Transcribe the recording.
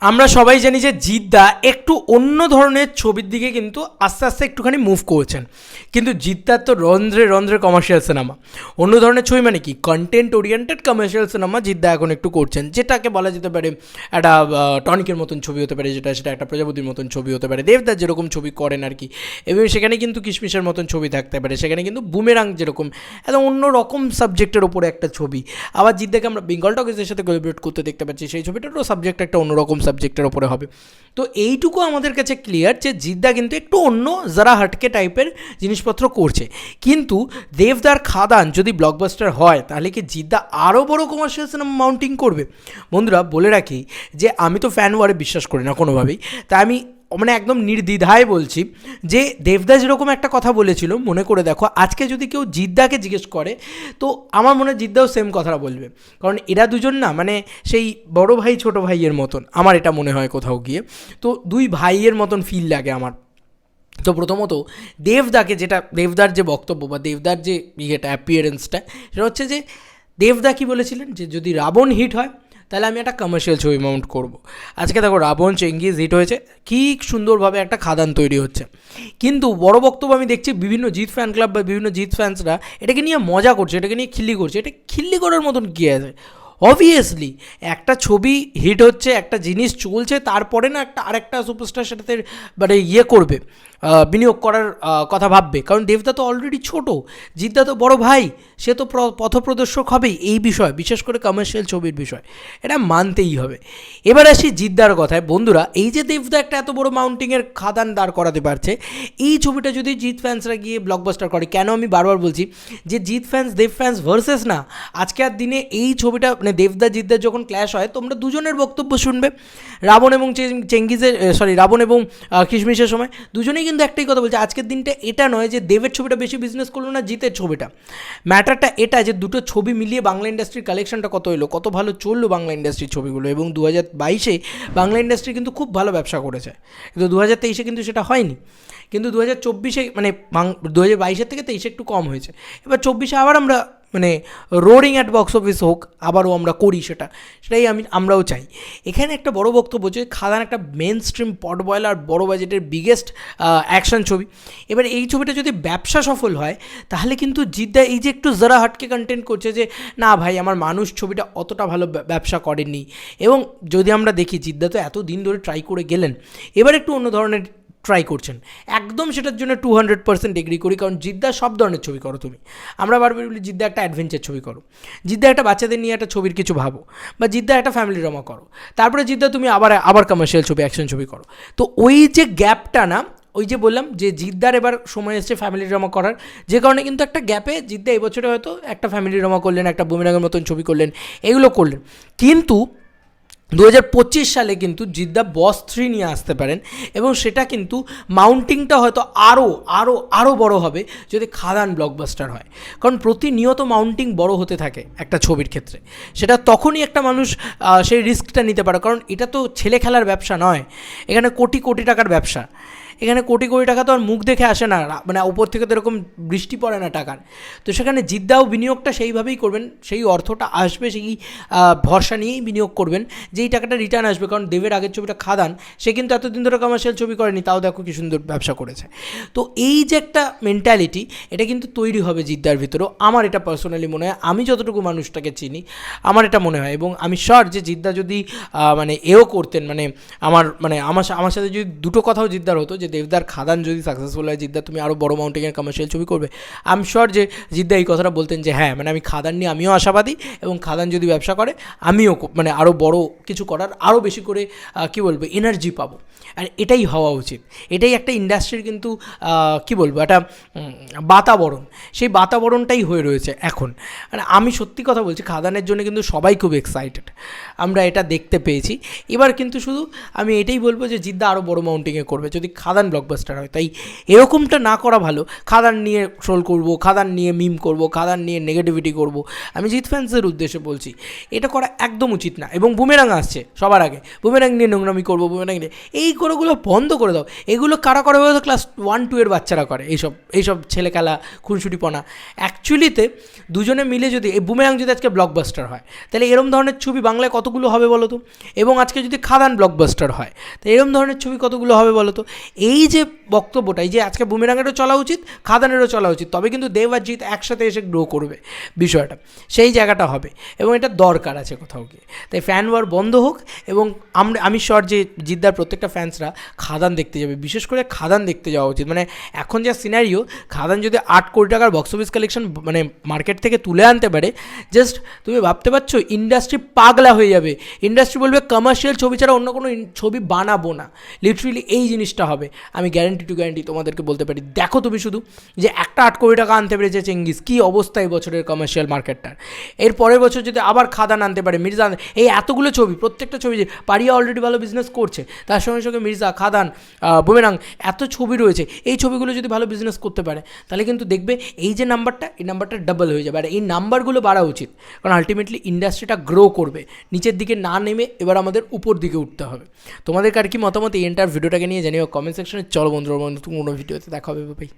আমরা সবাই জানি যে জিদ্দা একটু অন্য ধরনের ছবির দিকে কিন্তু আস্তে আস্তে একটুখানি মুভ করছেন, কিন্তু জিদ্দার তো রন্ধ্রে রন্ধ্রে কমার্শিয়াল সিনেমা। অন্য ধরনের ছবি মানে কি, content oriented commercial cinema Jeddah এখন একটু করছেন, যেটাকে বলা যেতে পারে একটা টনিকের মতন ছবি হতে পারে, সেটা একটা প্রজাপতির মতন ছবি হতে পারে, দেবদার যেরকম ছবি করেন আর কি। এবং সেখানে কিন্তু কিশমিশের মতন ছবি থাকতে পারে, সেখানে কিন্তু বুমেরাং যেরকম একদম অন্য রকম সাবজেক্টের ওপরে একটা ছবি। আবার জিদ্দাকে আমরা বেঙ্গল টকিজের সাথে কোলাবরেট করতে দেখতে পাচ্ছি, সেই ছবিটারও সাবজেক্ট একটা অন্যরকম সাবজেক্টের ওপরে হবে। তো এইটুকু আমাদের কাছে ক্লিয়ার যে জিদ্দা কিন্তু একটু অন্য যারা হাটকে টাইপের জিনিসপত্র করছে। কিন্তু দেবদার খাদান যদি ব্লকবাস্টার হয়, তাহলে কি জিদ্দা আরও বড় কমার্শিয়াল সিনেমা মাউন্টিং করবে? বন্ধুরা বলে রাখি যে আমি তো ফ্যান ওয়ারে বিশ্বাস করি না কোনোভাবেই, তাই আমি মানে একদম নির্দ্বিধায় বলছি যে দেবদা যেরকম একটা কথা বলেছিল, মনে করে দেখো আজকে যদি কেউ জিদ্দাকে জিজ্ঞেস করে, তো আমার মনে হয় জিদ্দাও সেম কথাটা বলবে। কারণ এরা দুজন না মানে সেই বড় ভাই ছোট ভাইয়ের মতন, আমার এটা মনে হয় কোথাও গিয়ে। তো দুই ভাইয়ের মতন ফিল লাগে আমার। তো প্রথমত দেবদাকে, যেটা দেবদার যে বক্তব্য বা দেবদার যে অ্যাপিয়ারেন্সটা, সেটা হচ্ছে যে দেবদা কী বলেছিলেন যে যদি রাবণ হিট হয় তাহলে আমি একটা কমার্শিয়াল ছবি মাউন্ট করব। আজকে দেখো রাবণ চেঙ্গিজ হিট হয়েছে, কী সুন্দরভাবে একটা খাদান তৈরি হচ্ছে। কিন্তু বড় বক্তব্য আমি দেখছি বিভিন্ন জিৎ ফ্যান ক্লাব বা বিভিন্ন জিৎ ফ্যান্সরা এটাকে নিয়ে মজা করছে, এটাকে নিয়ে খিল্লি করছে। এটা খিল্লি করার মতন কী আছে? অবভিয়াসলি একটা ছবি হিট হচ্ছে, একটা জিনিস চলছে, তারপরে না একটা আরেকটা সুপারস্টার সেটাতে মানে করবে, বিনিয়োগ করার কথা ভাববে। কারণ দেবদা তো অলরেডি ছোট, জিদ্দা তো বড় ভাই, সে তো পথপ্রদর্শক হবেই এই বিষয়, বিশেষ করে কমার্শিয়াল ছবির বিষয়, এটা মানতেই হবে। এবার আসি জিদ্দার কথায়। বন্ধুরা এই যে দেবদা একটা এত বড় মাউন্টিংয়ের খাদান দাঁড় করাতে পারছে, এই ছবিটা যদি জিৎ ফ্যান্সরা গিয়ে ব্লকবাস্টার করে, কেন আমি বারবার বলছি যে জিৎ ফ্যান্স দেব ফ্যান্স ভার্সেস না, আজকের দিনে এই ছবিটা মানে দেবদা জিদ্দার যখন ক্ল্যাশ হয়, তোমরা দুজনের বক্তব্য শুনবে। রাবণ এবং চেঙ্গিজের রাবণ এবং কিশমিশের সময় দুজনেই কিন্তু একটাই কথা বলছে, আজকের দিনটা এটা নয় যে দেবের ছবিটা বেশি বিজনেস করলো না জিতের ছবিটা, ম্যাটারটা এটা যে দুটো ছবি মিলিয়ে বাংলা ইন্ডাস্ট্রির কালেকশনটা কত এলো, কত ভালো চললো বাংলা ইন্ডাস্ট্রির ছবিগুলো। এবং 2022-এ বাংলা ইন্ডাস্ট্রি কিন্তু খুব ভালো ব্যবসা করেছে, কিন্তু 2023-এ কিন্তু সেটা হয়নি। কিন্তু 2024-এ মানে 2022-এর থেকে 23-এ একটু কম হয়েছে। এবার 24-এ আবার আমরা মানে রোডিং অ্যাট বক্স অফিস হোক, আবারও আমরা করি সেটাই আমরাও চাই। এখানে একটা বড় বক্তব্য যে খাদান একটা মেন স্ট্রিম পট বয়লার বড় বাজেটের বিগেস্ট অ্যাকশন ছবি। এবার এই ছবিটা যদি ব্যবসা সফল হয়, তাহলে কিন্তু জিদ্দা এই যে একটু যারা হাটকে কন্টেন্ট করছে যে না ভাই আমার মানুষ ছবিটা অতটা ভালো ব্যবসা করেননি। এবং যদি আমরা দেখি জিদ্দা তো এত দিন ধরে ট্রাই করে গেলেন, এবার একটু অন্য ধরনের ট্রাই করছেন, একদম সেটার জন্য 200% এগ্রি করি। কারণ জিদ্দা সব ধরনের ছবি করো তুমি, আমরা বারবার বলি জিদ্দা একটা অ্যাডভেঞ্চার ছবি করো, জিদ্দা একটা বাচ্চাদের নিয়ে একটা ছবির কিছু ভাবো, বা জিদ্দা একটা ফ্যামিলি ড্রামা করো, তারপরে জিদ্দা তুমি আবার কমার্শিয়াল ছবি অ্যাকশন ছবি করো। তো ওই যে গ্যাপটা না, ওই যে বললাম যে জিদ্দার এবার সময় এসছে ফ্যামিলি ড্রামা করার, যে কারণে কিন্তু একটা গ্যাপে জিদ্দা এই বছরে হয়তো একটা ফ্যামিলি ড্রামা করলেন, একটা বুমেরাংয়ের মতন ছবি করলেন, এগুলো করলেন। কিন্তু 2025 সালে কিন্তু জিদ্দা বস 3 নিয়ে আসতে পারেন, এবং সেটা কিন্তু মাউন্টিংটা হয়তো আরও আরও আরও বড় হবে যদি খাদান ব্লকবাস্টার হয়। কারণ প্রতিনিয়ত মাউন্টিং বড় হতে থাকে একটা ছবির ক্ষেত্রে, সেটা তখনই একটা মানুষ সেই রিস্কটা নিতে পারে। কারণ এটা তো ছেলে খেলার ব্যবসা নয়, এখানে কোটি কোটি টাকার ব্যবসা। এখানে কোটি কোটি টাকা তো আর মুখ দেখে আসে না, মানে উপর থেকে তো এরকম বৃষ্টি পড়ে না টাকার। তো সেখানে জিদ্দাও বিনিয়োগটা সেইভাবেই করবেন, সেই অর্থটা আসবে সেই ভরসা নিয়েই বিনিয়োগ করবেন যে এই টাকাটা রিটার্ন আসবে। কারণ দেবের আগের ছবিটা খাদান, সে কিন্তু এতদিন ধরে কমার্শিয়াল ছবি করেনি, তাও দেখো কি সুন্দর ব্যবসা করেছে। তো এই যে একটা মেন্টালিটি, এটা কিন্তু তৈরি হবে জিদ্দার ভিতরেও, আমার এটা পার্সোনালি মনে হয়। আমি যতটুকু মানুষটাকে চিনি আমার এটা মনে হয়, এবং আমি শিওর যে জিদ্দা যদি মানে এও করতেন, মানে আমার সাথে যদি দুটো কথাও জিদ্দার হতো যে দেবদার খাদান যদি সাকসেসফুল হয়, জিদ্দা তুমি আরও বড় মাউন্টিংয়ের কমার্শিয়াল ছবি করবে, আই এম শিওর যে জিদ্দা এই কথাটা বলতেন যে হ্যাঁ, মানে আমি খাদান নিয়ে আমিও আশাবাদী, এবং খাদান যদি ব্যবসা করে আমিও মানে আরও বড় কিছু করার আরও বেশি করে কী বলবো এনার্জি পাবো। আর এটাই হওয়া উচিত, এটাই একটা ইন্ডাস্ট্রির কিন্তু কী বলবো একটা বাতাবরণ, সেই বাতাবরণটাই হয়ে রয়েছে এখন। মানে আমি সত্যি কথা বলছি, খাদানের জন্য কিন্তু সবাই খুব এক্সাইটেড, আমরা এটা দেখতে পেয়েছি। এবার কিন্তু শুধু আমি এটাই বলবো যে জিদ্দা আরও বড় মাউন্টিংয়ে করবে যদি খাদান খাদান ব্লকবাস্টার হয়। তাই এরকমটা না করা ভালো, খাদান নিয়ে ট্রোল করবো, খাদান নিয়ে মিম করবো, খাদান নিয়ে নেগেটিভিটি করবো, আমি জিৎ ফ্যান্সের উদ্দেশ্যে বলছি, এটা করা একদম উচিত না। এবং বুমেরাং আসছে সবার আগে, বুমেরাং নিয়ে নোংরামি করবো, বুমেরাং নিয়ে এই কোনোগুলো বন্ধ করে দাও। এগুলো কারা করে বলতো? ক্লাস 1-2 এর বাচ্চারা করে এইসব ছেলে খেলা খুনসুটিপনা। অ্যাকচুয়ালিতে দুজনে মিলে যদি এই বুমেরাং যদি আজকে ব্লকবাস্টার হয়, তাহলে এরম ধরনের ছবি বাংলায় কতগুলো হবে বলো তো? এবং আজকে যদি খাদান ব্লকবাস্টার হয়, তো এরম ধরনের ছবি কতগুলো হবে বলো তো? এই যে বক্তব্যটা, এই যে আজকে বুমেরাঙেরও চলা উচিত, খাদানেরও চলা উচিত, তবে কিন্তু দেব আর জিৎ একসাথে এসে গ্রো করবে বিষয়টা, সেই জায়গাটা হবে এবং এটা দরকার আছে কোথাও গিয়ে। তাই ফ্যান ওয়ার বন্ধ হোক এবং আমি শর যে জিদ্দার প্রত্যেকটা ফ্যান্সরা খাদান দেখতে যাবে, বিশেষ করে খাদান দেখতে যাওয়া উচিত। মানে এখন যা সিনারিও, খাদান যদি 8 কোটি টাকার বক্স অফিস কালেকশন মানে মার্কেট থেকে তুলে আনতে পারে, জাস্ট তুমি ভাবতে পারছো ইন্ডাস্ট্রি পাগলা হয়ে যাবে। ইন্ডাস্ট্রি বলবে কমার্শিয়াল ছবি ছাড়া অন্য কোনো ছবি বানাবো না, লিটারেলি এই জিনিসটা হবে। আমি গ্যারেন্টি টু গ্যারেন্টি তোমাদেরকে বলতে পারি। দেখো তুমি শুধু যে একটা 8 কোটি টাকা আনতে পেরেছে চেঙ্গিস, কী অবস্থা এই বছরের কমার্শিয়াল মার্কেটটার। এর পরের বছর যদি আবার খাদান আনতে পারে, মির্জা, এই এতগুলো ছবি, প্রত্যেকটা ছবি যে পারিয়া অলরেডি ভালো বিজনেস করছে, তার সঙ্গে সঙ্গে মির্জা, খাদান, বুমেরাং, এত ছবি রয়েছে, এই ছবিগুলো যদি ভালো বিজনেস করতে পারে, তাহলে কিন্তু দেখবে এই যে নাম্বারটা, এই নাম্বারটা ডাবল হয়ে যাবে। আর এই নাম্বারগুলো বাড়া উচিত, কারণ আলটিমেটলি ইন্ডাস্ট্রিটা গ্রো করবে, নিচের দিকে না নেমে এবার আমাদের উপর দিকে উঠতে হবে। তোমাদের কার কি মতামত এই এন্টার ভিডিওটাকে নিয়ে জানিও কমেন্ট সেকশনে। চলো বন্ধুরা, কোনো ভিডিওতে দেখা হবে ভাই।